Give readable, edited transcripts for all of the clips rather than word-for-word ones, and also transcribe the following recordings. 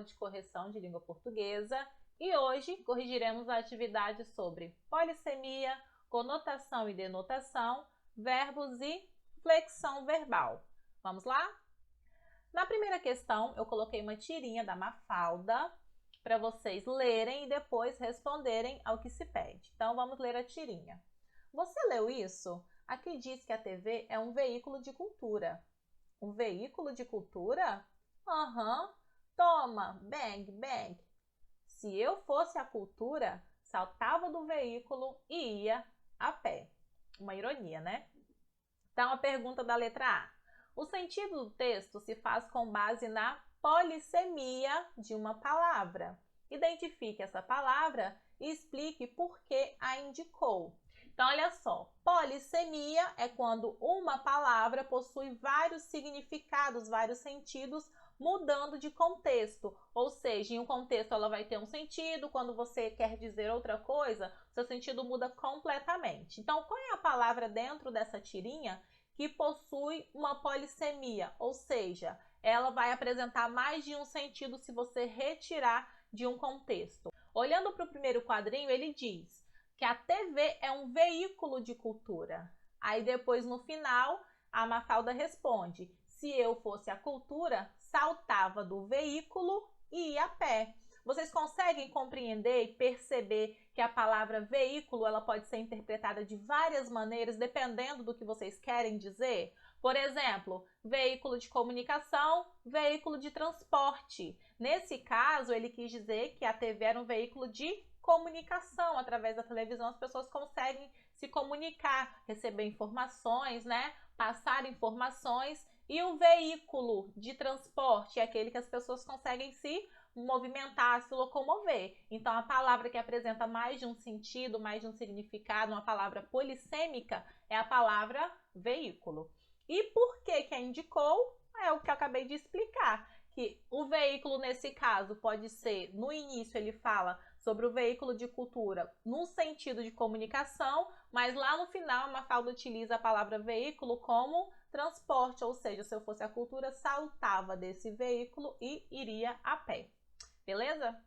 aula de correção de língua portuguesa e hoje corrigiremos a atividade sobre polissemia, conotação e denotação, verbos e flexão verbal. Vamos lá? Na primeira questão, eu coloquei uma tirinha da Mafalda para vocês lerem e depois responderem ao que se pede. Então, vamos ler a tirinha. Você leu isso? Aqui diz que a TV é um veículo de cultura. Um veículo de cultura? Aham. Toma, bang, bang. Se eu fosse a cultura, saltava do veículo e ia a pé. Uma ironia, né? Então, a pergunta da letra A. O sentido do texto se faz com base na polissemia de uma palavra. Identifique essa palavra e explique por que a indicou. Então, olha só, polissemia é quando uma palavra possui vários significados, vários sentidos, mudando de contexto. Ou seja, em um contexto ela vai ter um sentido, quando você quer dizer outra coisa, seu sentido muda completamente. Então, qual é a palavra dentro dessa tirinha que possui uma polissemia? Ou seja, ela vai apresentar mais de um sentido se você retirar de um contexto. Olhando para o primeiro quadrinho, ele diz que a TV é um veículo de cultura. Aí depois, no final, a Mafalda responde: se eu fosse a cultura, saltava do veículo e ia a pé. Vocês conseguem compreender e perceber que a palavra veículo ela pode ser interpretada de várias maneiras, dependendo do que vocês querem dizer? Por exemplo, veículo de comunicação, veículo de transporte. Nesse caso, ele quis dizer que a TV era um veículo de comunicação. Através da televisão, as pessoas conseguem se comunicar, receber informações, né? Passar informações. E o veículo de transporte é aquele que as pessoas conseguem se movimentar, se locomover. Então, a palavra que apresenta mais de um sentido, mais de um significado, uma palavra polissêmica, é a palavra veículo. E por que a indicou? É o que eu acabei de explicar, que o veículo, nesse caso, pode ser, no início ele fala sobre o veículo de cultura no sentido de comunicação, mas lá no final a Mafalda utiliza a palavra veículo como transporte, ou seja, se eu fosse a cultura, saltava desse veículo e iria a pé. Beleza?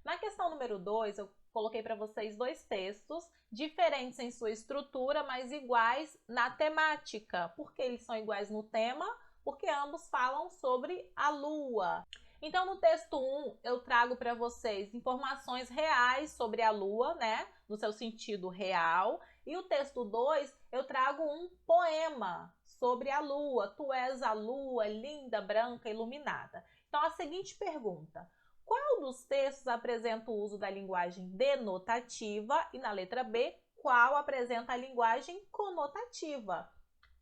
Na questão número 2, eu coloquei para vocês dois textos diferentes em sua estrutura, mas iguais na temática. Por que eles são iguais no tema? Porque ambos falam sobre a Lua. Então, no texto 1, eu trago para vocês informações reais sobre a Lua, né? No seu sentido real. E o texto 2, eu trago um poema sobre a Lua. Tu és a Lua, linda, branca, iluminada. Então, a seguinte pergunta. Qual dos textos apresenta o uso da linguagem denotativa? E na letra B, qual apresenta a linguagem conotativa?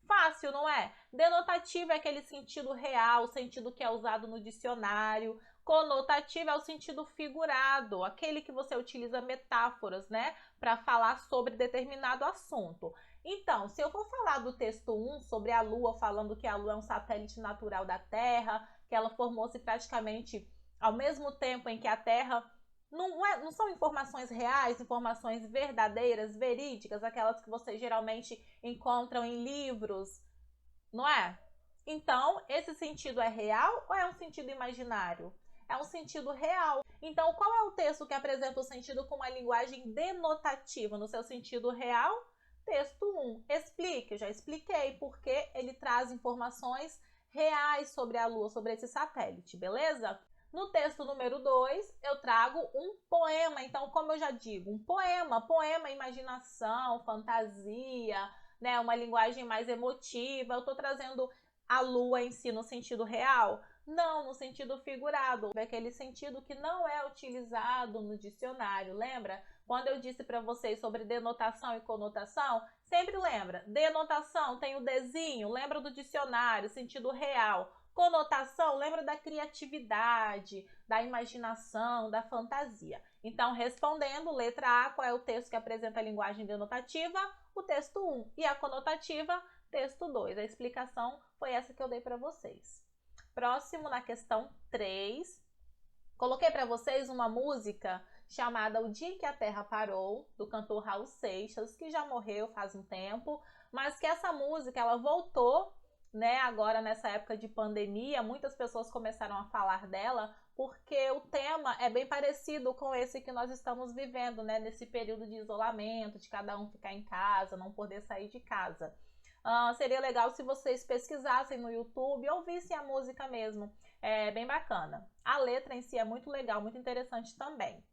Fácil, não é? Denotativa é aquele sentido real, o sentido que é usado no dicionário. Conotativa é o sentido figurado, aquele que você utiliza metáforas, né? Para falar sobre determinado assunto. Então, se eu for falar do texto 1 sobre a Lua, falando que a Lua é um satélite natural da Terra, que ela formou-se praticamente ao mesmo tempo em que a Terra não são informações reais, informações verdadeiras, verídicas, aquelas que vocês geralmente encontram em livros, não é? Então, esse sentido é real ou é um sentido imaginário? É um sentido real. Então, qual é o texto que apresenta o sentido com uma linguagem denotativa no seu sentido real? Texto 1. Explique, eu já expliquei, porque ele traz informações reais sobre a Lua, sobre esse satélite, beleza? No texto número 2, eu trago um poema. Então, como eu já digo, um poema. Poema, imaginação, fantasia, né? Uma linguagem mais emotiva. Eu estou trazendo a Lua em si no sentido real? Não, no sentido figurado. É aquele sentido que não é utilizado no dicionário. Lembra? Quando eu disse para vocês sobre denotação e conotação, sempre lembra. Denotação tem o desenho, lembra do dicionário, sentido real. Conotação, lembra da criatividade, da imaginação, da fantasia. Então, respondendo, letra A, qual é o texto que apresenta a linguagem denotativa? O texto 1. E a conotativa? Texto 2. A explicação foi essa que eu dei para vocês. Próximo, na questão 3, coloquei para vocês uma música chamada O Dia em que a Terra Parou, do cantor Raul Seixas, que já morreu faz um tempo, mas que essa música ela voltou né? Agora, nessa época de pandemia, muitas pessoas começaram a falar dela porque o tema é bem parecido com esse que nós estamos vivendo, né? Nesse período de isolamento, de cada um ficar em casa, não poder sair de casa. Seria legal se vocês pesquisassem no YouTube e ouvissem a música mesmo. É bem bacana. A letra em si é muito legal, muito interessante também.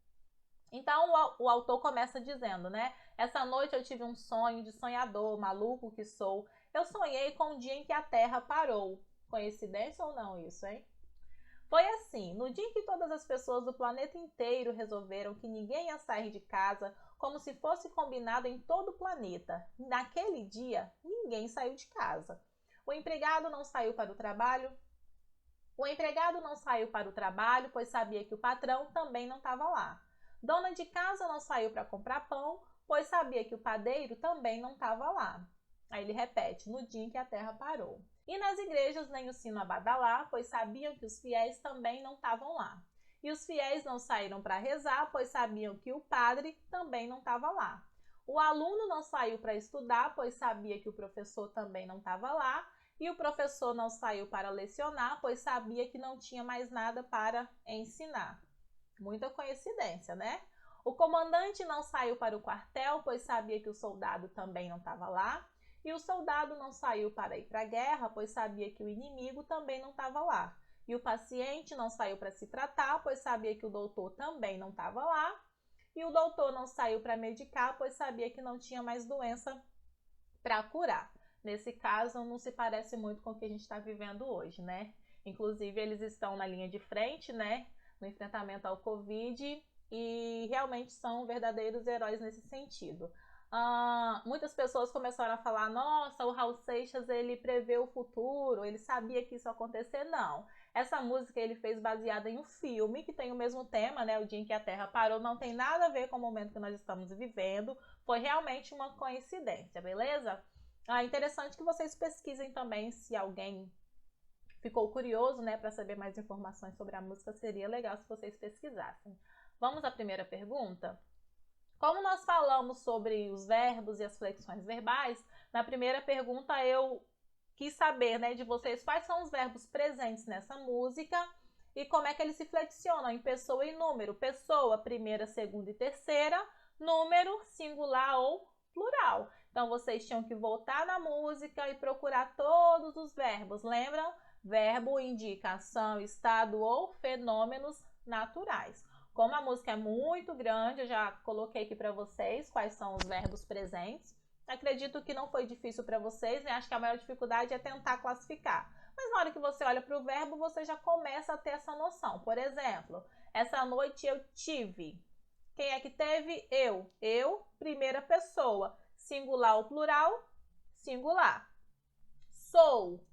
Então o autor começa dizendo, né? Essa noite eu tive um sonho de sonhador, maluco que sou. Eu sonhei com o dia em que a Terra parou. Coincidência ou não isso, hein? Foi assim, no dia em que todas as pessoas do planeta inteiro resolveram que ninguém ia sair de casa, como se fosse combinado em todo o planeta. Naquele dia, ninguém saiu de casa. O empregado não saiu para o trabalho. O empregado não saiu para o trabalho, pois sabia que o patrão também não estava lá. Dona de casa não saiu para comprar pão, pois sabia que o padeiro também não estava lá. Aí ele repete, no dia em que a terra parou. E nas igrejas nem o sino a badalar, pois sabiam que os fiéis também não estavam lá. E os fiéis não saíram para rezar, pois sabiam que o padre também não estava lá. O aluno não saiu para estudar, pois sabia que o professor também não estava lá. E o professor não saiu para lecionar, pois sabia que não tinha mais nada para ensinar. Muita coincidência, né? O comandante não saiu para o quartel, pois sabia que o soldado também não estava lá. E o soldado não saiu para ir para a guerra, pois sabia que o inimigo também não estava lá. E o paciente não saiu para se tratar, pois sabia que o doutor também não estava lá. E o doutor não saiu para medicar, pois sabia que não tinha mais doença para curar. Nesse caso, não se parece muito com o que a gente está vivendo hoje, né? Inclusive, eles estão na linha de frente, né? No enfrentamento ao Covid e realmente são verdadeiros heróis nesse sentido. Muitas pessoas começaram a falar, nossa, o Raul Seixas, ele prevê o futuro, ele sabia que isso ia acontecer. Não, essa música ele fez baseada em um filme que tem o mesmo tema, né, o dia em que a Terra parou, não tem nada a ver com o momento que nós estamos vivendo, foi realmente uma coincidência, beleza? Interessante que vocês pesquisem também, se alguém ficou curioso, né, para saber mais informações sobre a música, seria legal se vocês pesquisassem. Vamos à primeira pergunta? Como nós falamos sobre os verbos e as flexões verbais, na primeira pergunta eu quis saber, né, de vocês quais são os verbos presentes nessa música e como é que eles se flexionam em pessoa e número. Pessoa, primeira, segunda e terceira, número, singular ou plural. Então vocês tinham que voltar na música e procurar todos os verbos, lembram? Verbo indica ação, estado ou fenômenos naturais. Como a música é muito grande, eu já coloquei aqui para vocês quais são os verbos presentes. Acredito que não foi difícil para vocês, né? Acho que a maior dificuldade é tentar classificar. Mas na hora que você olha para o verbo, você já começa a ter essa noção. Por exemplo, essa noite eu tive. Quem é que teve? Eu. Eu, primeira pessoa. Singular ou plural? Singular. Sou,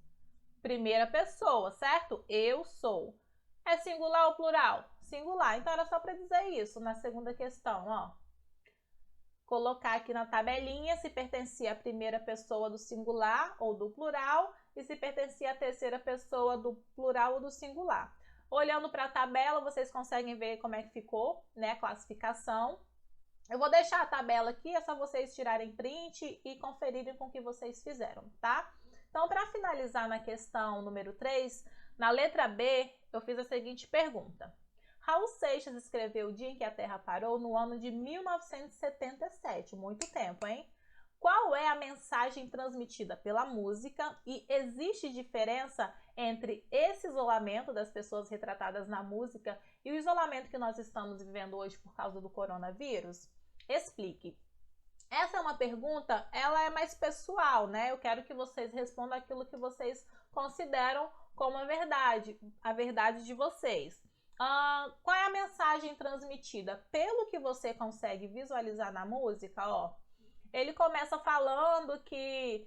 primeira pessoa, certo? Eu sou. É singular ou plural? Singular. Então era só para dizer isso na segunda questão, ó. Colocar aqui na tabelinha se pertencia à primeira pessoa do singular ou do plural e se pertencia à terceira pessoa do plural ou do singular. Olhando para a tabela, vocês conseguem ver como é que ficou, né, a classificação. Eu vou deixar a tabela aqui, é só vocês tirarem print e conferirem com o que vocês fizeram, tá? Então, para finalizar na questão número 3, na letra B, eu fiz a seguinte pergunta. Raul Seixas escreveu O Dia em que a Terra Parou no ano de 1977, muito tempo, hein? Qual é a mensagem transmitida pela música e existe diferença entre esse isolamento das pessoas retratadas na música e o isolamento que nós estamos vivendo hoje por causa do coronavírus? Explique. Essa é uma pergunta, ela é mais pessoal, né? Eu quero que vocês respondam aquilo que vocês consideram como a verdade de vocês. Qual é a mensagem transmitida? Pelo que você consegue visualizar na música, ó, ele começa falando que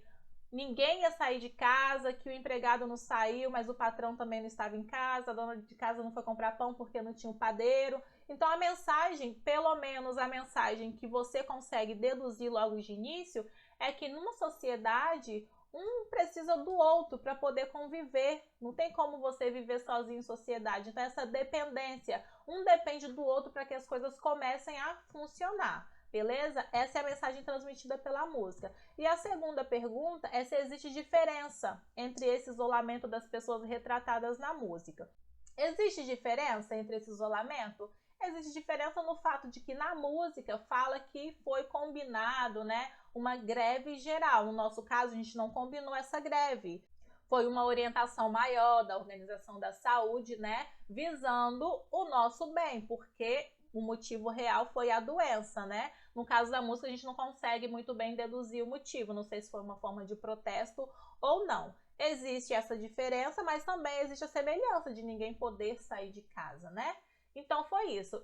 ninguém ia sair de casa, que o empregado não saiu, mas o patrão também não estava em casa, a dona de casa não foi comprar pão porque não tinha um padeiro. Então a mensagem, pelo menos a mensagem que você consegue deduzir logo de início, é que numa sociedade um precisa do outro para poder conviver. Não tem como você viver sozinho em sociedade. Então essa dependência, um depende do outro para que as coisas comecem a funcionar. beleza? Essa é a mensagem transmitida pela música. E a segunda pergunta é se existe diferença entre esse isolamento das pessoas retratadas na música. Existe diferença entre esse isolamento? Existe diferença no fato de que na música fala que foi combinado, né, uma greve geral. No nosso caso, a gente não combinou essa greve. Foi uma orientação maior da Organização da Saúde, né, visando o nosso bem, porque o motivo real foi a doença, né? No caso da música, a gente não consegue muito bem deduzir o motivo, não sei se foi uma forma de protesto ou não. Existe essa diferença, mas também existe a semelhança de ninguém poder sair de casa, né? Então foi isso.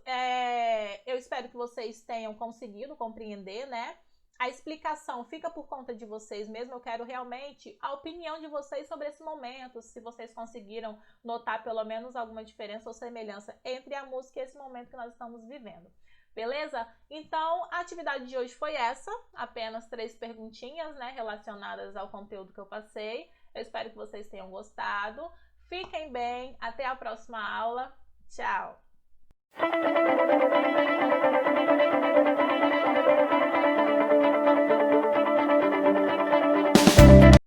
Eu espero que vocês tenham conseguido compreender, né? A explicação fica por conta de vocês mesmo. Eu quero realmente a opinião de vocês sobre esse momento, se vocês conseguiram notar pelo menos alguma diferença ou semelhança entre a música e esse momento que nós estamos vivendo. Beleza? Então, a atividade de hoje foi essa, apenas 3 perguntinhas, né, relacionadas ao conteúdo que eu passei. Eu espero que vocês tenham gostado. Fiquem bem, até a próxima aula. Tchau!